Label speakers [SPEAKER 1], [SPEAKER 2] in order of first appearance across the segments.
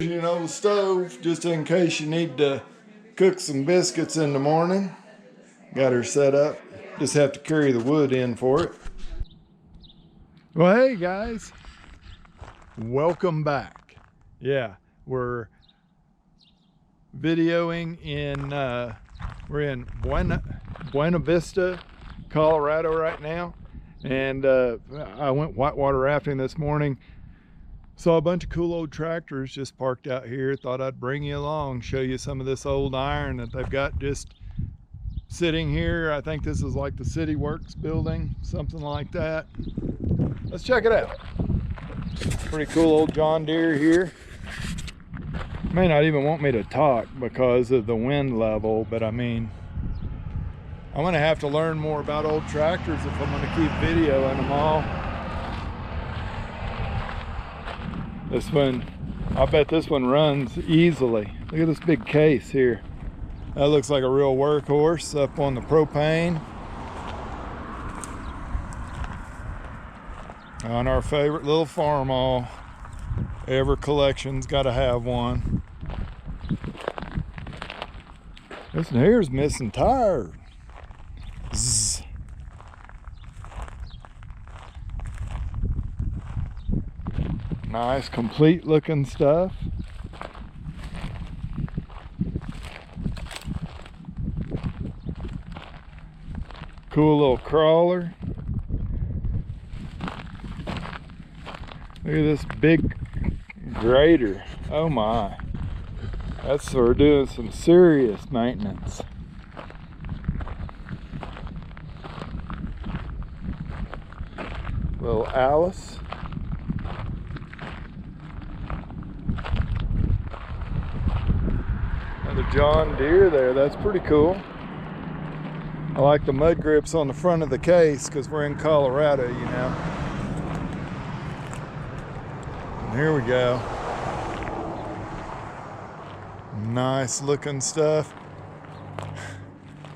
[SPEAKER 1] You know, stove, just in case you need to cook some biscuits in the morning. Got her set up. Just have to carry the wood in for it. Well, hey guys, welcome back. Yeah, we're videoing in, we're in Buena Vista, Colorado right now. And I went whitewater rafting this morning. Saw a bunch of cool old tractors just parked out here. Thought I'd bring you along, show you some of this old iron that they've got just sitting here. I think this is like the City Works building, something like that. Let's check it out. Pretty cool old John Deere here. May not even want me to talk because of the wind level, but I mean, I'm gonna have to learn more about old tractors if I'm gonna keep videoing them all. This one, I bet this one runs easily. Look at this big case here. That looks like a real workhorse up on the propane. On our favorite little Farmall. Every collection's gotta have one. This one here's missing tires. Zzz. Nice, complete looking stuff. Cool little crawler. Look at this big grader. Oh my. That's for doing some serious maintenance. Little Alice. Another John Deere there. That's pretty cool. I like the mud grips on the front of the case because we're in Colorado, you know. And here we go. Nice looking stuff.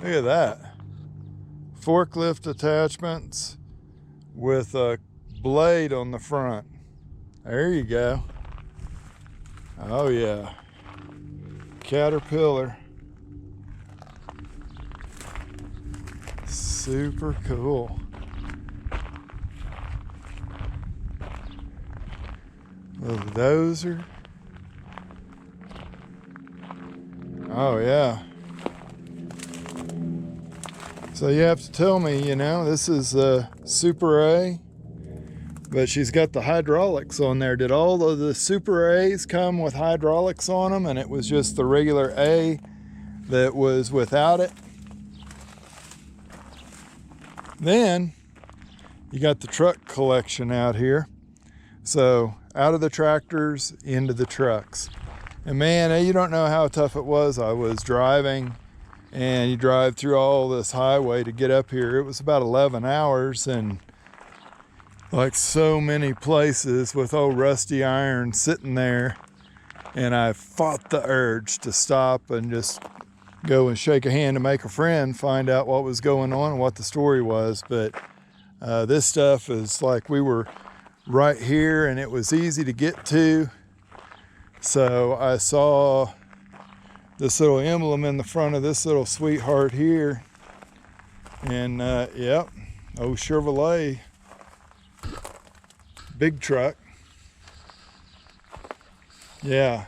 [SPEAKER 1] Look at that. Forklift attachments with a blade on the front. There you go. Oh yeah. Caterpillar. Super cool. Little dozer. Oh yeah. So you have to tell me, you know, this is Super A, but she's got the hydraulics on there. Did all of the Super A's come with hydraulics on them and it was just the regular A that was without it? Then you got the truck collection out here. So out of the tractors into the trucks. And man, you don't know how tough it was. I was driving and you drive through all this highway to get up here. It was about 11 hours and like so many places with old rusty iron sitting there. And I fought the urge to stop and just go and shake a hand and make a friend, find out what was going on and what the story was. But this stuff is like we were right here and it was easy to get to. So I saw this little emblem in the front of this little sweetheart here. And yep, old Chevrolet, big truck. Yeah,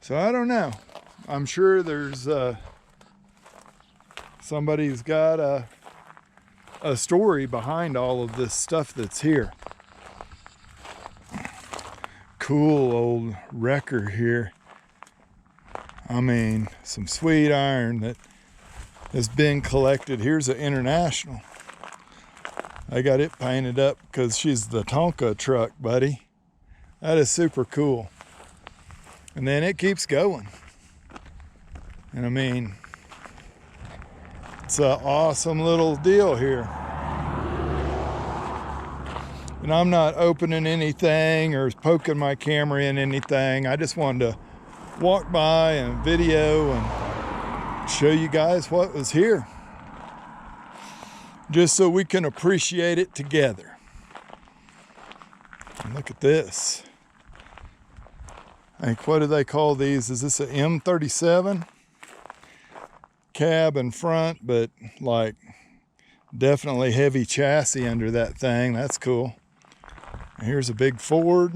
[SPEAKER 1] so I don't know. I'm sure there's somebody's got a story behind all of this stuff that's here. Cool old wrecker here. I mean, some sweet iron that has been collected. Here's an International. I got it painted up because she's the Tonka truck, buddy. That is super cool. And then it keeps going. And I mean, it's an awesome little deal here. And I'm not opening anything or poking my camera in anything. I just wanted to walk by and video and show you guys what was here. Just so we can appreciate it together. And look at this. Like, what do they call these? Is this a M37? Cab in front, but like definitely heavy chassis under that thing. That's cool. And here's a big Ford.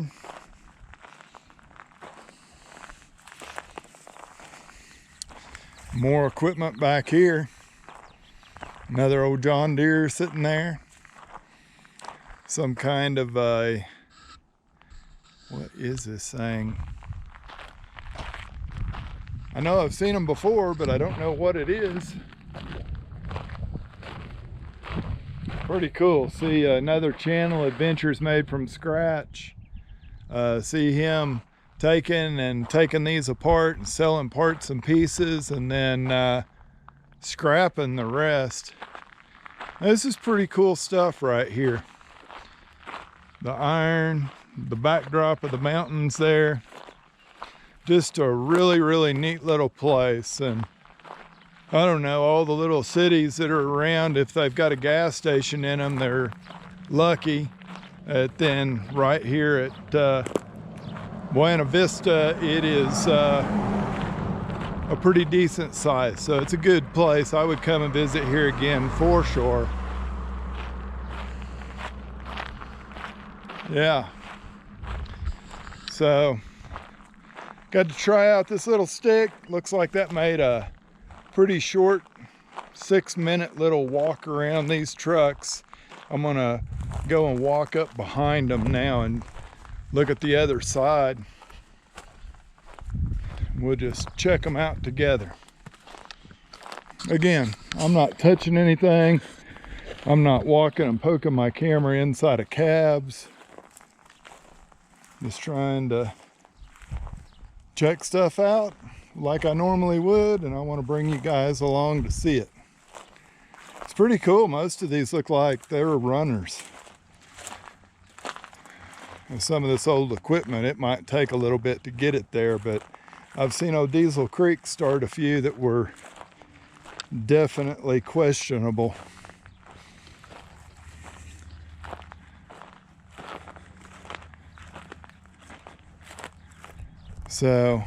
[SPEAKER 1] More equipment back here. Another old John Deere sitting there. Some kind of a, what is this thing? I know I've seen them before, but I don't know what it is. Pretty cool. See another channel, Adventures Made from Scratch. See him taking these apart and selling parts and pieces, and then scrapping the rest. This is pretty cool stuff right here. The iron, the backdrop of the mountains there. Just a really, really neat little place. And I don't know, all the little cities that are around, if they've got a gas station in them, they're lucky. Then right here at Buena Vista, it is a pretty decent size. So it's a good place. I would come and visit here again for sure. Yeah. So got to try out this little stick. Looks like that made a pretty short 6-minute little walk around these trucks. I'm gonna go and walk up behind them now and look at the other side. We'll just check them out together. Again, I'm not touching anything. I'm not walking and poking my camera inside of cabs. Just trying to check stuff out like I normally would, and I want to bring you guys along to see it. It's pretty cool. Most of these look like they were runners. And some of this old equipment, it might take a little bit to get it there, but I've seen old Diesel Creek start a few that were definitely questionable. So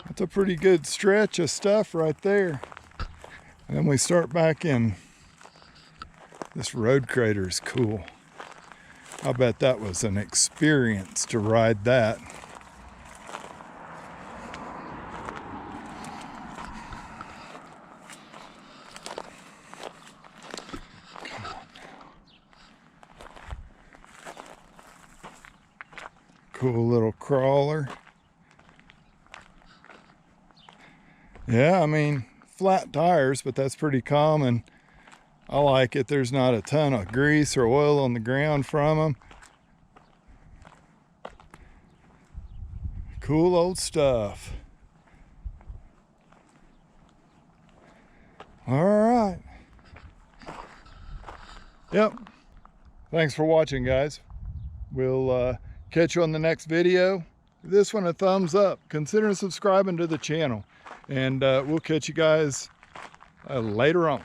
[SPEAKER 1] that's a pretty good stretch of stuff right there. And then we start back in. This road crater is cool. I bet that was an experience to ride that. Come on now. Cool little crawler. Yeah, I mean, flat tires, but that's pretty common. I like it. There's not a ton of grease or oil on the ground from them. Cool old stuff. All right. Yep. Thanks for watching, guys. We'll catch you on the next video. Give this one a thumbs up. Consider subscribing to the channel. And we'll catch you guys later on.